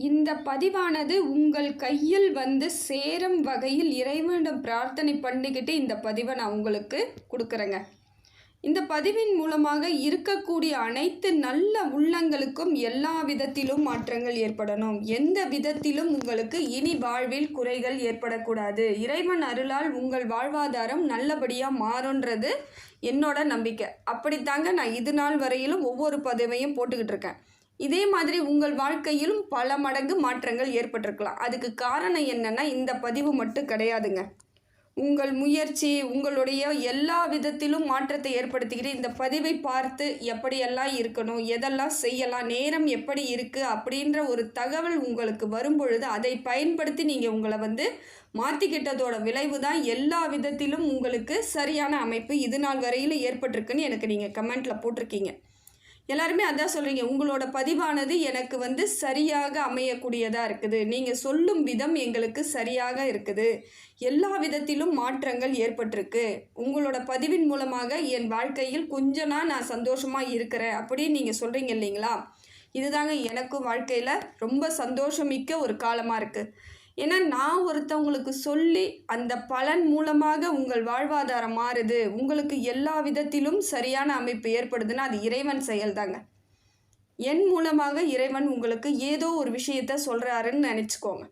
இந்த பதிவானது உங்கள் கையில் வந்து சேரும் வகையில் இறைவனிடம் பிரார்த்தனை பண்ணிக்கிட்டு இந்த பதிவை நான் உங்களுக்கு கொடுக்குறேங்க. இந்த பதிவின் மூலமாக இருக்கக்கூடிய அனைத்து நல்ல உள்ளங்களுக்கும் எல்லா விதத்திலும் மாற்றங்கள் ஏற்படணும். எந்த விதத்திலும் உங்களுக்கு இனி வாழ்வில் குறைகள் ஏற்படக்கூடாது. இறைவன் அருளால் உங்கள் வாழ்வாதாரம் நல்லபடியாக மாறுன்றது என்னோட நம்பிக்கை. அப்படித்தாங்க நான் இது நாள் வரையிலும் ஒவ்வொரு பதிவையும் போட்டுக்கிட்டு இருக்கேன். இதே மாதிரி உங்கள் வாழ்க்கையிலும் பல மடங்கு மாற்றங்கள் ஏற்பட்டிருக்கலாம். அதுக்கு காரணம் என்னென்னா இந்த பதிவு மட்டும் கிடையாதுங்க. உங்கள் முயற்சி, உங்களுடைய எல்லா விதத்திலும் மாற்றத்தை ஏற்படுத்திக்கிட்டு இந்த பதிவை பார்த்து எப்படியெல்லாம் இருக்கணும், எதெல்லாம் செய்யலாம், நேரம் எப்படி இருக்குது அப்படின்ற ஒரு தகவல் உங்களுக்கு வரும்பொழுது அதை பயன்படுத்தி நீங்கள் உங்களை வந்து மாற்றிக்கிட்டதோட விளைவு தான் எல்லா விதத்திலும் உங்களுக்கு சரியான அமைப்பு இது நாள் வரையில் ஏற்பட்டிருக்குன்னு எனக்கு நீங்கள் கமெண்ட்டில் போட்டிருக்கீங்க. எல்லாருமே அதான் சொல்கிறீங்க, உங்களோட பதிவானது எனக்கு வந்து சரியாக அமையக்கூடியதாக இருக்குது, நீங்கள் சொல்லும் விதம் எங்களுக்கு சரியாக இருக்குது, எல்லா விதத்திலும் மாற்றங்கள் ஏற்பட்டிருக்கு, உங்களோட பதிவின் மூலமாக என் வாழ்க்கையில் கொஞ்சம் நான் சந்தோஷமாக இருக்கிறேன் அப்படின்னு நீங்கள் சொல்கிறீங்க இல்லைங்களா? இதுதாங்க எனக்கும் வாழ்க்கையில் ரொம்ப சந்தோஷமிக்க ஒரு காலமாக இருக்குது. ஏன்னா நான் ஒருத்தவங்களுக்கு சொல்லி அந்த பலன் மூலமாக உங்கள் வாழ்வாதாரம் மாறுது, உங்களுக்கு எல்லா விதத்திலும் சரியான அமைப்பு ஏற்படுதுன்னா அது இறைவன் செயல்தாங்க. என் மூலமாக இறைவன் உங்களுக்கு ஏதோ ஒரு விஷயத்த சொல்கிறாருன்னு நினச்சிக்கோங்க.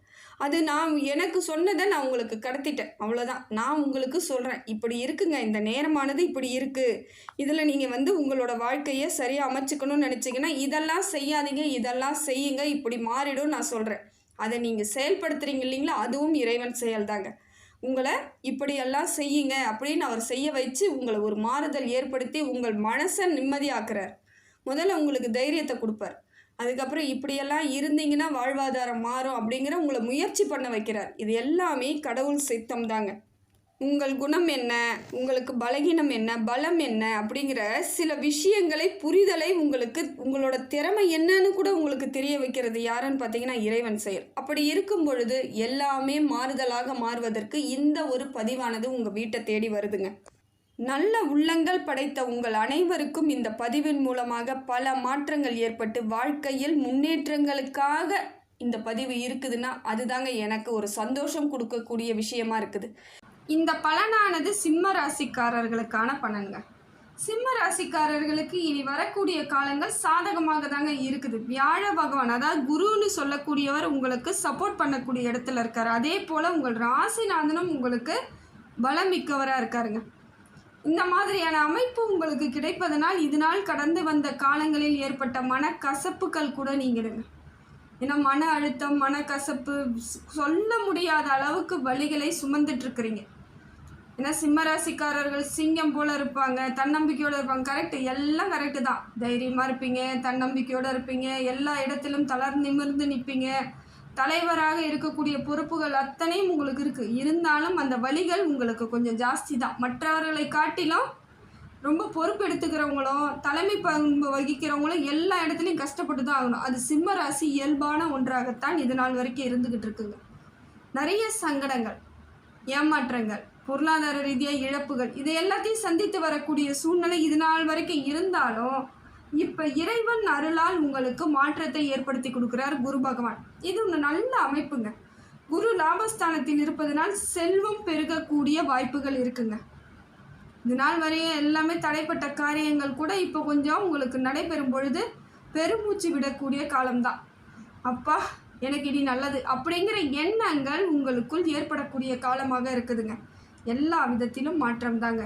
அது நான் எனக்கு சொன்னதை நான் உங்களுக்கு கடத்திட்டேன், அவ்வளோதான். நான் உங்களுக்கு சொல்கிறேன், இப்படி இருக்குங்க, இந்த நேரமானது இப்படி இருக்குது, இதில் நீங்கள் வந்து உங்களோட வாழ்க்கையை சரியாக அமைச்சிக்கணும்னு நினச்சிங்கன்னா இதெல்லாம் செய்யாதீங்க, இதெல்லாம் செய்யுங்க, இப்படி மாறிடும் நான் சொல்கிறேன். அதை நீங்கள் செயல்படுத்துகிறீங்க இல்லைங்களா, அதுவும் இறைவன் செயல்தாங்க. உங்களை இப்படியெல்லாம் செய்யுங்க அப்படின்னு அவர் செய்ய வச்சு உங்களை ஒரு மாறுதல் ஏற்படுத்தி உங்கள் மனசை நிம்மதியாக்குறார். முதல்ல உங்களுக்கு தைரியத்தை கொடுப்பார். அதுக்கப்புறம் இப்படியெல்லாம் இருந்தீங்கன்னா வாழ்வாதாரம் மாறும் அப்படிங்கிற உங்களை முயற்சி பண்ண வைக்கிறார். இது எல்லாமே கடவுள் சித்தம் தாங்க. உங்கள் குணம் என்ன, உங்களுக்கு பலகீனம் என்ன, பலம் என்ன அப்படிங்கிற சில விஷயங்களை புரிதலை உங்களுக்கு உங்களோட திறமை என்னன்னு கூட உங்களுக்கு தெரிய வைக்கிறது யாருன்னு பார்த்தீங்கன்னா இறைவன் செயல். அப்படி இருக்கும் பொழுது எல்லாமே மாறுதலாக மாறுவதற்கு இந்த ஒரு பதிவானது உங்கள் வீட்டை தேடி வருதுங்க. நல்ல உள்ளங்கள் படைத்த உங்கள் அனைவருக்கும் இந்த பதிவின் மூலமாக பல மாற்றங்கள் ஏற்பட்டு வாழ்க்கையில் முன்னேற்றங்களுக்காக இந்த பதிவு இருக்குதுன்னா அதுதாங்க எனக்கு ஒரு சந்தோஷம் கொடுக்கக்கூடிய விஷயமா இருக்குது. இந்த பலனானது சிம்ம ராசிக்காரர்களுக்கான பலன்க. சிம்ம ராசிக்காரர்களுக்கு இனி வரக்கூடிய காலங்கள் சாதகமாக தாங்க இருக்குது. வியாழ பகவான், அதாவது குருன்னு சொல்லக்கூடியவர் உங்களுக்கு சப்போர்ட் பண்ணக்கூடிய இடத்துல இருக்கார். அதே போல் உங்கள் ராசிநாதனும் உங்களுக்கு பலமிக்கவராக இருக்காருங்க. இந்த மாதிரியான அமைப்பு உங்களுக்கு கிடைப்பதனால் இது நாள் கடந்து வந்த காலங்களில் ஏற்பட்ட மனக்கசப்புகள் கூட நீங்கிடுங்க. ஏன்னா மன அழுத்தம், மனக்கசப்பு, சொல்ல முடியாத அளவுக்கு வலிகளை சுமந்துட்டுருக்குறீங்க. ஏன்னா சிம்மராசிக்காரர்கள் சிங்கம் போல் இருப்பாங்க, தன்னம்பிக்கையோடு இருப்பாங்க. கரெக்டு, எல்லாம் கரெக்டு தான். தைரியமாக இருப்பீங்க, தன்னம்பிக்கையோடு இருப்பீங்க, எல்லா இடத்திலும் நிமிர்ந்து நிற்பீங்க, தலைவராக இருக்கக்கூடிய பொறுப்புகள் அத்தனையும் உங்களுக்கு இருக்குது. இருந்தாலும் அந்த வலிகள் உங்களுக்கு கொஞ்சம் ஜாஸ்தி தான். மற்றவர்களை காட்டிலும் ரொம்ப பொறுப்பு எடுத்துக்கிறவங்களும் தலைமை பண்பு வகிக்கிறவங்களும் எல்லா இடத்துலையும் கஷ்டப்பட்டு தான் ஆகணும். அது சிம்ம ராசி இயல்பான ஒன்றாகத்தான் இது நாள் வரைக்கும் இருந்துக்கிட்டு இருக்குங்க. நிறைய சங்கடங்கள், ஏமாற்றங்கள், பொருளாதார ரீதியாக இழப்புகள், இது எல்லாத்தையும் சந்தித்து வரக்கூடிய சூழ்நிலை இது நாள் வரைக்கும் இருந்தாலும் இப்போ இறைவன் அருளால் உங்களுக்கு மாற்றத்தை ஏற்படுத்தி கொடுக்குறார் குரு பகவான். இது ஒரு நல்ல அமைப்புங்க. குரு லாபஸ்தானத்தில் இருப்பதனால் செல்வம் பெருகக்கூடிய வாய்ப்புகள் இருக்குங்க. இது நாள் வரையும் எல்லாமே தடைப்பட்ட காரியங்கள் கூட இப்போ கொஞ்சம் உங்களுக்கு நடைபெறும் பொழுது பெருமூச்சு விடக்கூடிய காலம்தான். அப்பா எனக்கு இனி நல்லது அப்படிங்கிற எண்ணங்கள் உங்களுக்குள் ஏற்படக்கூடிய காலமாக இருக்குதுங்க. எல்லா விதத்திலும் மாற்றம் தாங்க.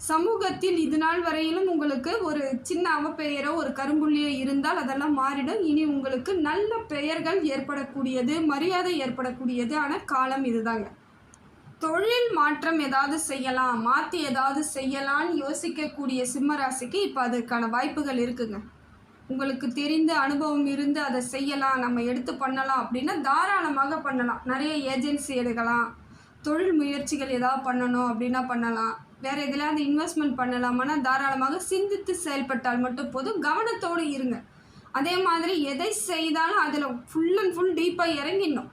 சமூகத்தில் இது நாள் வரையிலும் உங்களுக்கு ஒரு சின்ன அவப்பெயரோ ஒரு கரும்புள்ளியோ இருந்தால் அதெல்லாம் மாறிடும். இனி உங்களுக்கு நல்ல பெயர்கள் ஏற்படக்கூடியது, மரியாதை ஏற்படக்கூடியது ஆன காலம் இதுதாங்க. தொழில் மாற்றம் ஏதாவது செய்யலாம், மாற்றி ஏதாவது செய்யலான்னு யோசிக்கக்கூடிய சிம்மராசிக்கு இப்போ அதுக்கான வாய்ப்புகள் இருக்குங்க. உங்களுக்கு தெரிந்த அனுபவம் இருந்து அதை செய்யலாம், நம்ம எடுத்து பண்ணலாம் அப்படின்னா தாராளமாக பண்ணலாம். நிறைய ஏஜென்சி எடுக்கலாம், தொழில் முயற்சிகள் ஏதாவது பண்ணணும் அப்படின்னா பண்ணலாம், வேறு எதுலையாவது இன்வெஸ்ட்மெண்ட் பண்ணலாமான்னா தாராளமாக சிந்தித்து செயல்பட்டால் மட்டும் போதும். கவனத்தோடு இருங்க. அதே மாதிரி எதை செய்தாலும் அதில் ஃபுல் அண்ட் ஃபுல் டீப்பாக இறங்கிடணும்.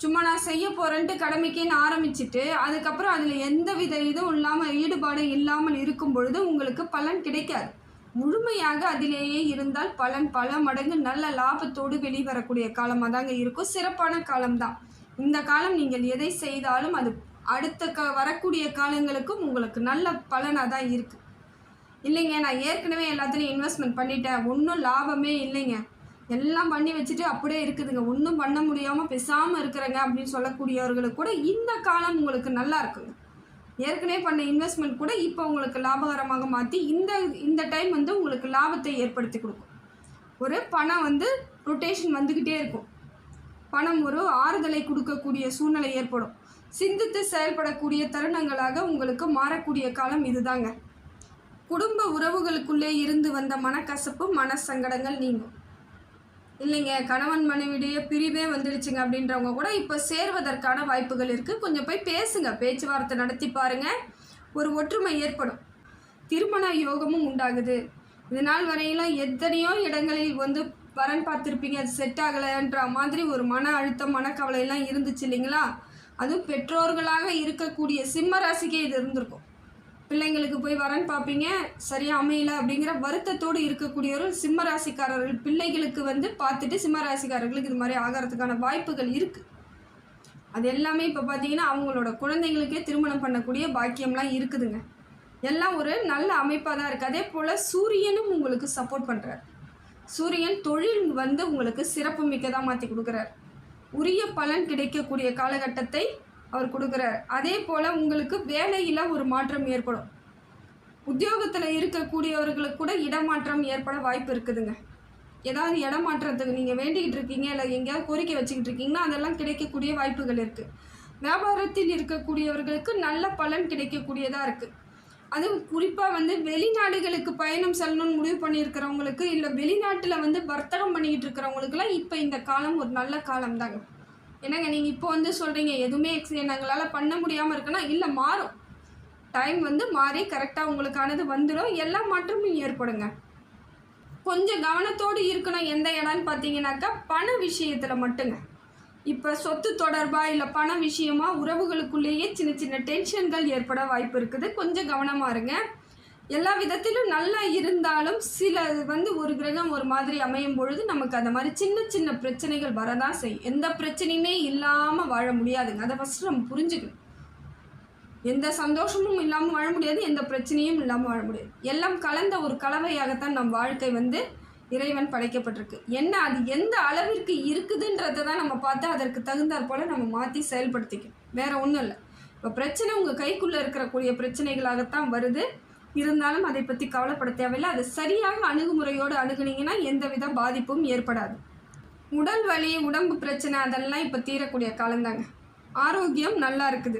சும்மா நான் செய்ய போகிறேன்ட்டு கடமைக்குன்னு ஆரம்பிச்சுட்டு அதுக்கப்புறம் அதில் எந்த வித இதுவும் இல்லாமல் ஈடுபாடு இல்லாமல் இருக்கும் பொழுது உங்களுக்கு பலன் கிடைக்காது. முழுமையாக அதிலேயே இருந்தால் பலன் பல மடங்கு நல்ல லாபத்தோடு வெளிவரக்கூடிய காலமாக தாங்க இருக்கும். சிறப்பான காலம்தான் இந்த காலம். நீங்கள் எதை செய்தாலும் அது அடுத்த வரக்கூடிய காலங்களுக்கும் உங்களுக்கு நல்ல பலனாக தான் இருக்குது. இல்லைங்க நான் ஏற்கனவே எல்லாத்துலேயும் இன்வெஸ்ட்மெண்ட் பண்ணிட்டேன், ஒன்றும் லாபமே இல்லைங்க, எல்லாம் பண்ணி வச்சுட்டு அப்படியே இருக்குதுங்க, ஒன்றும் பண்ண முடியாமல் பேசாமல் இருக்கிறேங்க அப்படின்னு சொல்லக்கூடியவர்களுக்கு கூட இந்த காலம் உங்களுக்கு நல்லா இருக்குங்க. ஏற்கனவே பண்ண இன்வெஸ்ட்மெண்ட் கூட இப்போ உங்களுக்கு லாபகரமாக மாற்றி இந்த டைம் வந்து உங்களுக்கு லாபத்தை ஏற்படுத்தி கொடுக்கும். ஒரு பணம் வந்து ரொட்டேஷன் வந்துக்கிட்டே இருக்கும். பணம் ஒரு ஆறுதலை கொடுக்கக்கூடிய சூழ்நிலை ஏற்படும். சிந்தித்து செயல்படக்கூடிய தருணங்களாக உங்களுக்கு மாறக்கூடிய காலம் இதுதாங்க. குடும்ப உறவுகளுக்குள்ளே இருந்து வந்த மனக்கசப்பு மனசங்கடங்கள் நீங்கும். இல்லைங்க கணவன் மனைவிடைய பிரிவே வந்துடுச்சுங்க அப்படின்றவங்க கூட இப்போ சேர்வதற்கான வாய்ப்புகள் இருக்குது. கொஞ்சம் போய் பேசுங்க, பேச்சுவார்த்தை நடத்தி பாருங்கள், ஒரு ஒற்றுமை ஏற்படும். திருமண யோகமும் உண்டாகுது. இது நாள் வரையிலும் எத்தனையோ இடங்களில் வந்து வரன் பார்த்துருப்பீங்க, அது செட் ஆகலைன்ற மாதிரி ஒரு மன அழுத்தம் மனக்கவலையெல்லாம் இருந்துச்சு இல்லைங்களா? அதுவும் பெற்றோர்களாக இருக்கக்கூடிய சிம்ம ராசிக்கே இது இருந்திருக்கும். பிள்ளைங்களுக்கு போய் வரன் பார்ப்பீங்க, சரியாக அமையலை அப்படிங்கிற வருத்தத்தோடு இருக்கக்கூடியவர்கள் சிம்ம ராசிக்காரர்கள். பிள்ளைகளுக்கு வந்து பார்த்துட்டு சிம்ம ராசிக்காரர்களுக்கு இது மாதிரி ஆகிறதுக்கான வாய்ப்புகள் இருக்குது. அது எல்லாமே இப்போ பார்த்தீங்கன்னா அவங்களோட குழந்தைங்களுக்கே திருமணம் பண்ணக்கூடிய பாக்கியம்லாம் இருக்குதுங்க. எல்லாம் ஒரு நல்ல அமைப்பாக தான் இருக்குது. அதே போல் சூரியனும் உங்களுக்கு சப்போர்ட் பண்ணுறார். சூரியன் தொழில் வந்து உங்களுக்கு சிறப்பு மிக்கதாக மாற்றி கொடுக்குறார். உரிய பலன் கிடைக்கக்கூடிய காலகட்டத்தை அவர் கொடுக்குறார். அதே போல் உங்களுக்கு வேலையில் ஒரு மாற்றம் ஏற்படும். உத்தியோகத்தில் இருக்கக்கூடியவர்களுக்கு கூட இடமாற்றம் ஏற்பட வாய்ப்பு இருக்குதுங்க. ஏதாவது இடமாற்றத்துக்கு நீங்கள் வேண்டிக்கிட்டு இருக்கீங்க, இல்லை எங்கேயாவது கோரிக்கை வச்சுக்கிட்டு இருக்கீங்கன்னா அதெல்லாம் கிடைக்கக்கூடிய வாய்ப்புகள் இருக்குது. வியாபாரத்தில் இருக்கக்கூடியவர்களுக்கு நல்ல பலன் கிடைக்கக்கூடியதாக இருக்குது. அதுவும் குறிப்பாக வந்து வெளிநாடுகளுக்கு பயணம் செல்லணும்னு முடிவு பண்ணியிருக்கிறவங்களுக்கு, இல்லை வெளிநாட்டில் வந்து வர்த்தகம் பண்ணிக்கிட்டு இருக்கிறவங்களுக்குலாம் இப்போ இந்த காலம் ஒரு நல்ல காலம் தாங்க. என்னங்க நீங்கள் இப்போ வந்து சொல்கிறீங்க எதுவுமே எங்களால் பண்ண முடியாமல் இருக்குன்னா, இல்லை மாறும். டைம் வந்து மாறி கரெக்டாக உங்களுக்கானது வந்துடும். எல்லா மாற்றமும் ஏற்படுங்க. கொஞ்சம் கவனத்தோடு இருக்கணும். எந்த இடம்னு பார்த்தீங்கன்னாக்கா பண விஷயத்தில் மட்டுங்க. இப்போ சொத்து தொடர்பாக இல்லை பண விஷயமாக உறவுகளுக்குள்ளேயே சின்ன சின்ன டென்ஷன்கள் ஏற்பட வாய்ப்பு இருக்குது. கொஞ்சம் கவனமாக இருங்க. எல்லா விதத்திலும் நல்லா இருந்தாலும் சில வந்து ஒரு கிரகம் ஒரு மாதிரி அமையும் பொழுது நமக்கு அந்த மாதிரி சின்ன சின்ன பிரச்சனைகள் வரதான் செய்யும். எந்த பிரச்சனையுமே இல்லாமல் வாழ முடியாதுங்க. அதை ஃபஸ்ட்டு நம்ம புரிஞ்சுக்கணும். எந்த சந்தோஷமும் இல்லாமல் வாழ முடியாது, எந்த பிரச்சனையும் இல்லாமல் வாழ முடியாது. எல்லாம் கலந்த ஒரு கலவையாகத்தான் நம் வாழ்க்கை வந்து இறைவன் படைக்கப்பட்டிருக்கு. என்ன அது எந்த அளவிற்கு இருக்குதுன்றதை தான் நம்ம பார்த்து அதற்கு தகுந்தாற் போல் நம்ம மாற்றி செயல்படுத்திக்கணும். வேறு ஒன்றும் இல்லை. இப்போ பிரச்சனை உங்கள் கைக்குள்ளே இருக்கக்கூடிய பிரச்சனைகளாகத்தான் வருது. இருந்தாலும் அதை பற்றி கவலைப்பட தேவையில்லை. அது சரியாக அணுகுமுறையோடு அணுகுனீங்கன்னா எந்தவித பாதிப்பும் ஏற்படாது. உடல் வலி உடம்பு பிரச்சனை அதெல்லாம் இப்போ தீரக்கூடிய காலந்தாங்க. ஆரோக்கியம் நல்லா இருக்குது.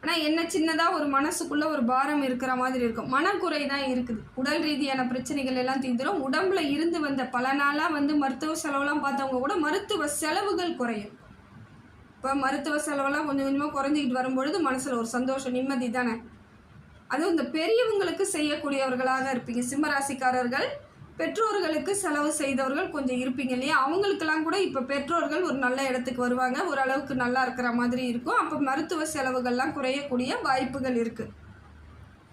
ஆனால் என்ன சின்னதாக ஒரு மனசுக்குள்ளே ஒரு பாரம் இருக்கிற மாதிரி இருக்கும். மனக்குறை தான் இருக்குது. உடல் ரீதியான பிரச்சனைகள் எல்லாம் தீர்ந்துடும். உடம்புல இருந்து வந்த பல நாளாக வந்து மருத்துவ செலவெல்லாம் பார்த்தவங்க கூட மருத்துவ செலவுகள் குறையும். இப்போ மருத்துவ செலவெல்லாம் கொஞ்சம் கொஞ்சமாக குறைஞ்சிக்கிட்டு வரும்பொழுது மனசில் ஒரு சந்தோஷம் நிம்மதி தானே. அதுவும் இந்த பெரியவங்களுக்கு செய்யக்கூடியவர்களாக இருப்பீங்க. சிம்மராசிக்காரர்கள் பெற்றோர்களுக்கு செலவு செய்தவர்கள் கொஞ்சம் இருப்பீங்க இல்லையா? அவங்களுக்கெல்லாம் கூட இப்போ பெற்றோர்கள் ஒரு நல்ல இடத்துக்கு வருவாங்க, ஓரளவுக்கு நல்லா இருக்கிற மாதிரி இருக்கும். அப்போ மருத்துவ செலவுகள்லாம் குறையக்கூடிய வாய்ப்புகள் இருக்குது.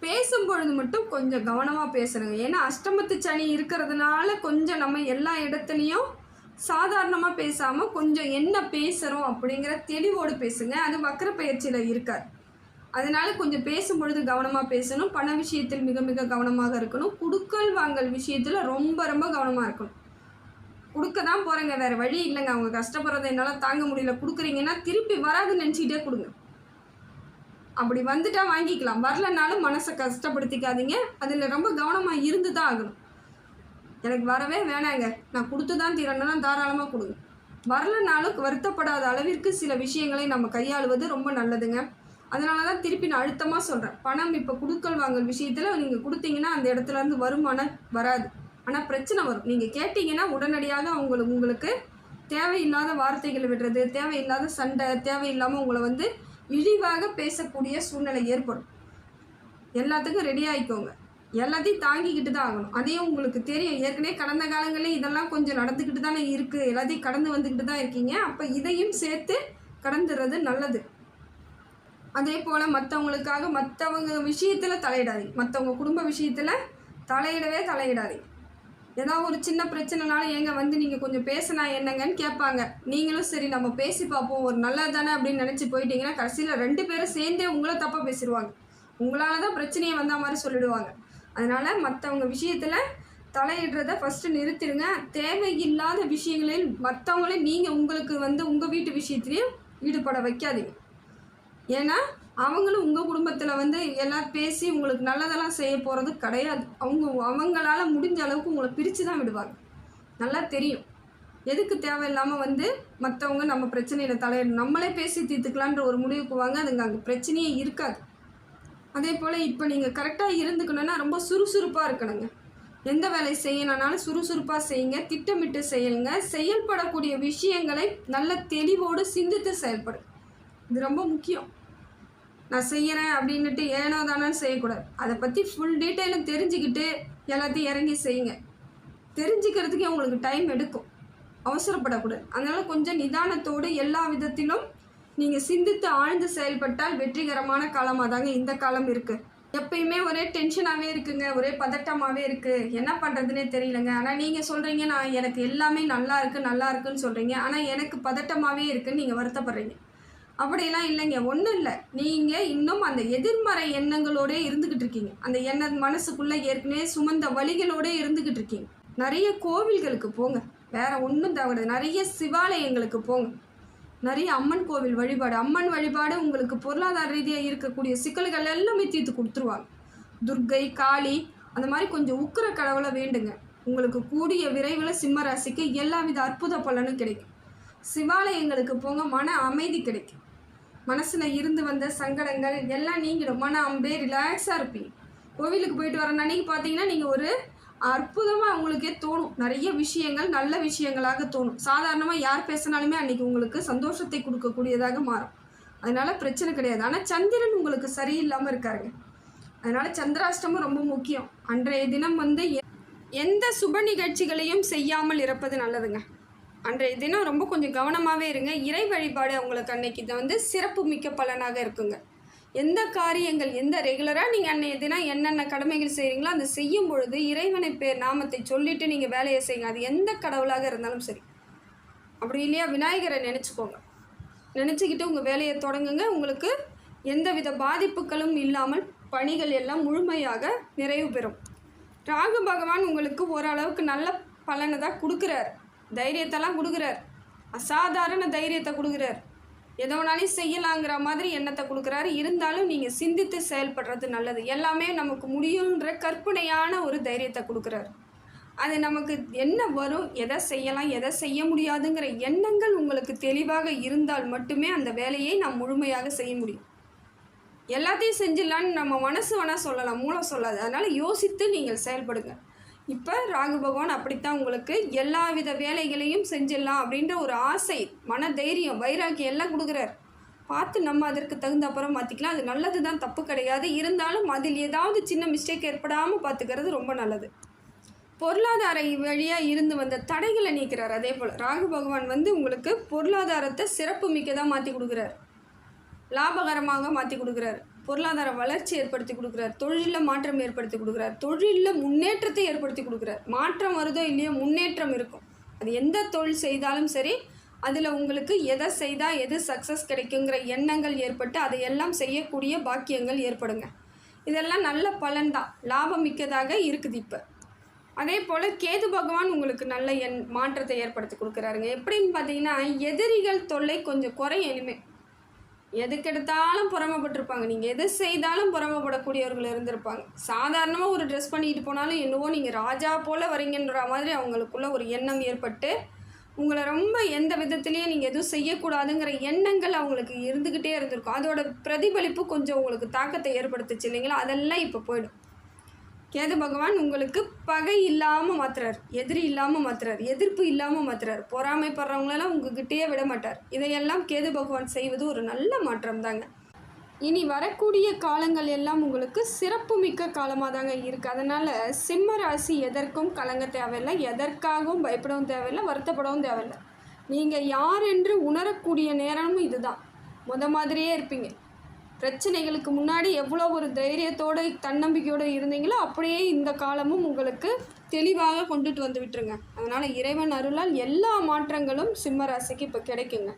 பேசும்பொழுது மட்டும் கொஞ்சம் கவனமாக பேசுகிறேங்க. ஏன்னா அஷ்டமத்து சனி இருக்கிறதுனால கொஞ்சம் நம்ம எல்லா இடத்துலையும் சாதாரணமாக பேசாமல் கொஞ்சம் என்ன பேசுகிறோம் அப்படிங்கிற தெளிவோடு பேசுங்க. அது வக்கர பயிற்சியில் இருக்காது. அதனால் கொஞ்சம் பேசும்பொழுது கவனமாக பேசணும். பண விஷயத்தில் மிக மிக கவனமாக இருக்கணும். குடுக்கல் வாங்கல் விஷயத்தில் ரொம்ப ரொம்ப கவனமாக இருக்கணும். கொடுக்க தான் போகிறேங்க, வேறு வழி இல்லைங்க, அவங்க கஷ்டப்படுறதை என்னால் தாங்க முடியல, கொடுக்குறீங்கன்னா திருப்பி வராதுன்னு நினச்சிக்கிட்டே கொடுங்க. அப்படி வந்துட்டால் வாங்கிக்கலாம், வரலனாலும் மனசை கஷ்டப்படுத்திக்காதீங்க. அதில் ரொம்ப கவனமாக இருந்து தான் ஆகணும். எனக்கு வரவே வேணாங்க, நான் கொடுத்து தான் தீரணும்னா தாராளமாக கொடுங்க. வரலனாலும் வருத்தப்படாத அளவிற்கு சில விஷயங்களை நம்ம கையாளுவது ரொம்ப நல்லதுங்க. அதனால தான் திருப்பி நான் அழுத்தமாக சொல்கிறேன். பணம் இப்போ கொடுக்கல் வாங்கல் விஷயத்தில் நீங்கள் கொடுத்தீங்கன்னா அந்த இடத்துலேருந்து வருமானம் வராது, ஆனால் பிரச்சனை வரும். நீங்கள் கேட்டிங்கன்னா உடனடியாக உங்களுக்கு தேவையில்லாத வார்த்தைகளை விடுறது, தேவையில்லாத சண்டை, தேவையில்லாமல் உங்களை வந்து இழிவாக பேசக்கூடிய சூழ்நிலை ஏற்படும். எல்லாத்துக்கும் ரெடி ஆகிக்கோங்க. எல்லாத்தையும் தாங்கிக்கிட்டு தான் ஆகணும். அதையும் உங்களுக்கு தெரியும். ஏற்கனவே கடந்த காலங்களில் இதெல்லாம் கொஞ்சம் நடந்துக்கிட்டு தானே இருக்குது. எல்லாத்தையும் கடந்து வந்துக்கிட்டு தான் இருக்கீங்க. அப்போ இதையும் சேர்த்து கடந்துடுறது நல்லது. அதே போல் மற்றவங்களுக்காக மற்றவங்க விஷயத்தில் தலையிடாதீங்க. மற்றவங்க குடும்ப விஷயத்தில் தலையிடவே தலையிடாதீங்க. ஏதாவது ஒரு சின்ன பிரச்சனைனாலும் ஏங்க வந்து நீங்கள் கொஞ்சம் பேசினா என்னங்கன்னு கேட்பாங்க. நீங்களும் சரி நம்ம பேசி பார்ப்போம் ஒரு நல்லது தானே அப்படின்னு நினச்சி போயிட்டீங்கன்னா கடைசியில் 2 பேரும் சேர்ந்தே உங்களை தப்பாக பேசிடுவாங்க. உங்களால் தான் பிரச்சனையை வந்த மாதிரி சொல்லிடுவாங்க. அதனால் மற்றவங்க விஷயத்தில் தலையிடுறத ஃபஸ்ட்டு நிறுத்திடுங்க. தேவையில்லாத விஷயங்களில் மற்றவங்களே நீங்கள் உங்களுக்கு வந்து உங்கள் வீட்டு விஷயத்துலேயும் ஈடுபட வைக்காதீங்க. ஏன்னா அவங்களும் உங்கள் குடும்பத்தில் வந்து எல்லோரும் பேசி உங்களுக்கு நல்லதெல்லாம் செய்ய போகிறது கிடையாது. அவங்களால முடிஞ்ச அளவுக்கு உங்களை பிரித்து தான் விடுவாங்க. நல்லா தெரியும். எதுக்கு தேவையில்லாமல் வந்து மற்றவங்க நம்ம பிரச்சனையில் தலையிடணும், நம்மளே பேசி தீர்த்துக்கலான்ற ஒரு முடிவுக்கு வாங்க. அதுங்க அங்கே பிரச்சனையே இருக்காது. அதே போல் இப்போ நீங்கள் கரெக்டாக இருந்துக்கணுன்னா ரொம்ப சுறுசுறுப்பாக இருக்கணுங்க. எந்த வேலை செய்யணுன்னாலும் சுறுசுறுப்பாக செய்யுங்க, திட்டமிட்டு செய்யுங்க. செயல்படக்கூடிய விஷயங்களை நல்ல தெளிவோடு சிந்தித்து செயல்படும். இது ரொம்ப முக்கியம். நான் செய்கிறேன் அப்படின்ட்டு ஏனோ தானேன்னு செய்யக்கூடாது. அதை பற்றி ஃபுல் டீட்டெயிலும் தெரிஞ்சுக்கிட்டு எல்லாத்தையும் இறங்கி செய்யுங்க. தெரிஞ்சுக்கிறதுக்கே உங்களுக்கு டைம் எடுக்கும், அவசரப்படக்கூடாது. அதனால் கொஞ்சம் நிதானத்தோடு எல்லா விதத்திலும் நீங்கள் சிந்தித்து ஆழ்ந்து செயல்பட்டால் வெற்றிகரமான காலமாக தாங்க இந்த காலம் இருக்குது. எப்பயுமே ஒரே டென்ஷனாகவே இருக்குங்க, ஒரே பதட்டமாகவே இருக்குது, என்ன பண்ணுறதுனே தெரியலங்க. ஆனால் நீங்கள் சொல்கிறீங்க எனக்கு எல்லாமே நல்லா இருக்குன்னு சொல்கிறீங்க, ஆனால் எனக்கு பதட்டமாகவே இருக்குதுன்னு நீங்கள் வருத்தப்படுறீங்க. அப்படியெல்லாம் இல்லைங்க, ஒன்றும் இல்லை. நீங்கள் இன்னும் அந்த எதிர்மறை எண்ணங்களோடே இருந்துக்கிட்டு இருக்கீங்க. அந்த எண்ணம் மனசுக்குள்ளே ஏற்கனவே சுமந்த வழிகளோடே இருந்துக்கிட்டு இருக்கீங்க. நிறைய கோவில்களுக்கு போங்க, வேறு ஒன்றும் தேவையாது. நிறைய சிவாலயங்களுக்கு போங்க, நிறைய அம்மன் கோவில் வழிபாடு. அம்மன் வழிபாடு உங்களுக்கு பொருளாதார ரீதியாக இருக்கக்கூடிய சிக்கல்கள் எல்லாமே தீர்த்து கொடுத்துருவாங்க. துர்க்கை, காளி அந்த மாதிரி கொஞ்சம் உக்கிர கடவுளை வேண்டுங்க. உங்களுக்கு கூடிய விரைவில் சிம்ம ராசிக்கு எல்லா வித அற்புத பலனும் கிடைக்கும். சிவாலயங்களுக்கு போங்க, மன அமைதி கிடைக்கும். மனசில் இருந்து வந்த சங்கடங்கள் எல்லாம் நீங்கிடும். மன அப்படியே ரிலாக்ஸாக இருப்பீங்க. கோவிலுக்கு போயிட்டு வர அன்னைக்கு பார்த்தீங்கன்னா நீங்கள் ஒரு அற்புதமாக உங்களுக்கே தோணும். நிறைய விஷயங்கள் நல்ல விஷயங்களாக தோணும். சாதாரணமாக யார் பேசினாலுமே அன்றைக்கி உங்களுக்கு சந்தோஷத்தை கொடுக்கக்கூடியதாக மாறும். அதனால் பிரச்சனை கிடையாது. ஆனால் சந்திரன் உங்களுக்கு சரியில்லாமல் இருக்காருங்க. அதனால் சந்திராஷ்டமம் ரொம்ப முக்கியம். அன்றைய தினம் வந்து எந்த சுப நிகழ்ச்சிகளையும் செய்யாமல் இருப்பது நல்லதுங்க. அன்றைய தினம் ரொம்ப கொஞ்சம் கவனமாகவே இருங்க. இறை வழிபாடு உங்களுக்கு அன்னைக்கு வந்து சிறப்பு மிக்க பலனாக இருக்குங்க. எந்த காரியங்கள் எந்த ரெகுலராக நீங்கள் அன்றைய தினம் என்னென்ன கடமைகள் செய்கிறீங்களோ அந்த செய்யும் பொழுது இறைவனை பேர் நாமத்தை சொல்லிவிட்டு நீங்கள் வேலையை செய்யுங்க. அது எந்த கடவுளாக இருந்தாலும் சரி. அப்படி இல்லையா விநாயகரை நினச்சிக்கோங்க. நினச்சிக்கிட்டு உங்கள் வேலையை தொடங்குங்க. உங்களுக்கு எந்தவித பாதிப்புகளும் இல்லாமல் பணிகள் எல்லாம் முழுமையாக நிறைவு பெறும். ராகு பகவான் உங்களுக்கு ஓரளவுக்கு நல்ல பலனை தான் கொடுக்குறார். தைரியத்தெல்லாம் கொடுக்குறார். அசாதாரண தைரியத்தை கொடுக்குறார். எதை வேணாலும் செய்யலாங்கிற மாதிரி எண்ணத்தை கொடுக்குறாரு. இருந்தாலும் நீங்கள் சிந்தித்து செயல்படுறது நல்லது. எல்லாமே நமக்கு முடியுன்ற கற்பனையான ஒரு தைரியத்தை கொடுக்குறாரு. அது நமக்கு என்ன வரும், எதை செய்யலாம், எதை செய்ய முடியாதுங்கிற எண்ணங்கள் உங்களுக்கு தெளிவாக இருந்தால் மட்டுமே அந்த வேலையை நாம் முழுமையாக செய்ய முடியும். எல்லாத்தையும் செஞ்சிடலான்னு நம்ம மனசு வேணால் சொல்லலாம், மூளை சொல்லாது. அதனால் யோசித்து நீங்கள் செயல்படுங்க. இப்போ ராகு பகவான் அப்படித்தான் உங்களுக்கு எல்லா வித வேலைகளையும் செஞ்சிடலாம் அப்படின்ற ஒரு ஆசை, மன தைரியம், வைராக்கியம் எல்லாம் கொடுக்குறாரு. பார்த்து நம்ம அதற்கு தகுந்த அப்புறம் மாற்றிக்கலாம். அது நல்லது தான், தப்பு கிடையாது. இருந்தாலும் அதில் ஏதாவது சின்ன மிஸ்டேக் ஏற்படாமல் பார்த்துக்கிறது ரொம்ப நல்லது. பொருளாதார வழியாக இருந்து வந்த தடைகளை நீக்கிறார். அதே போல் ராகு பகவான் வந்து உங்களுக்கு பொருளாதாரத்தை சிறப்பு மிக்கதாக மாற்றி கொடுக்குறார். லாபகரமாக மாற்றி கொடுக்குறாரு. பொருளாதார வளர்ச்சி ஏற்படுத்தி கொடுக்குறார். தொழிலில் மாற்றம் ஏற்படுத்தி கொடுக்குறார். தொழிலில் முன்னேற்றத்தை ஏற்படுத்தி கொடுக்குறார். மாற்றம் வருதோ இல்லையோ முன்னேற்றம் இருக்கும். அது எந்த தொழில் செய்தாலும் சரி, அதில் உங்களுக்கு எதை செய்தால் எது சக்ஸஸ் கிடைக்குங்கிற எண்ணங்கள் ஏற்பட்டு அதையெல்லாம் செய்யக்கூடிய பாக்கியங்கள் ஏற்படுங்க. இதெல்லாம் நல்ல பலன்தான், லாபம் மிக்கதாக இருக்குது. இப்போ அதே போல் கேது பகவான் உங்களுக்கு நல்ல மாற்றத்தை ஏற்படுத்தி கொடுக்குறாருங்க. எப்படின்னு பார்த்தீங்கன்னா எதிரிகள் தொல்லை கொஞ்சம் குறையும். இனிமேல் எதுக்கெடுத்தாலும் புறமைப்பட்டிருப்பாங்க. நீங்கள் எது செய்தாலும் புறமைப்படக்கூடியவர்கள் இருந்திருப்பாங்க. சாதாரணமாக ஒரு ட்ரெஸ் பண்ணிட்டு போனாலும் என்னவோ நீங்கள் ராஜா போல் வரீங்கன்ற மாதிரி அவங்களுக்குள்ள ஒரு எண்ணம் ஏற்பட்டு உங்களை ரொம்ப எந்த விதத்துலேயும் நீங்கள் எதுவும் செய்யக்கூடாதுங்கிற எண்ணங்கள் அவங்களுக்கு இருந்துக்கிட்டே இருந்திருக்கும். அதோட பிரதிபலிப்பு கொஞ்சம் உங்களுக்கு தாக்கத்தை ஏற்படுத்துச்சு இல்லைங்களா? அதெல்லாம் இப்போ போயிடும். கேது பகவான் உங்களுக்கு பகை இல்லாமல் மாற்றுறார், எதிரி இல்லாமல் மாற்றுறார், எதிர்ப்பு இல்லாமல் மாற்றுறார். பொறாமைப்படுறவங்களெல்லாம் உங்ககிட்டயே விட மாட்டார். இதையெல்லாம் கேது பகவான் செய்வது ஒரு நல்ல மாற்றம் தாங்க. இனி வரக்கூடிய காலங்கள் எல்லாம் உங்களுக்கு சிறப்பு மிக்க காலமாக தாங்க இருக்குது. அதனால் சிம்ம ராசி எதற்கும் கலங்க தேவையில்லை, எதற்காகவும் பயப்படவும் தேவையில்லை, வருத்தப்படவும் தேவையில்லை. நீங்கள் யார் என்று உணரக்கூடிய நேரமும் இதுதான். மாதிரியே இருப்பீங்க. பிரச்சனைகளுக்கு முன்னாடி எவ்வளோ ஒரு தைரியத்தோடு தன்னம்பிக்கையோடு இருந்தீங்களோ அப்படியே இந்த காலமும் உங்களுக்கு தெளிவாக கொண்டுட்டு வந்து விட்டுருங்க. அதனால் இறைவன் அருளால் எல்லா மாற்றங்களும் சிம்ம ராசிக்கு இப்போ கிடைக்குங்க.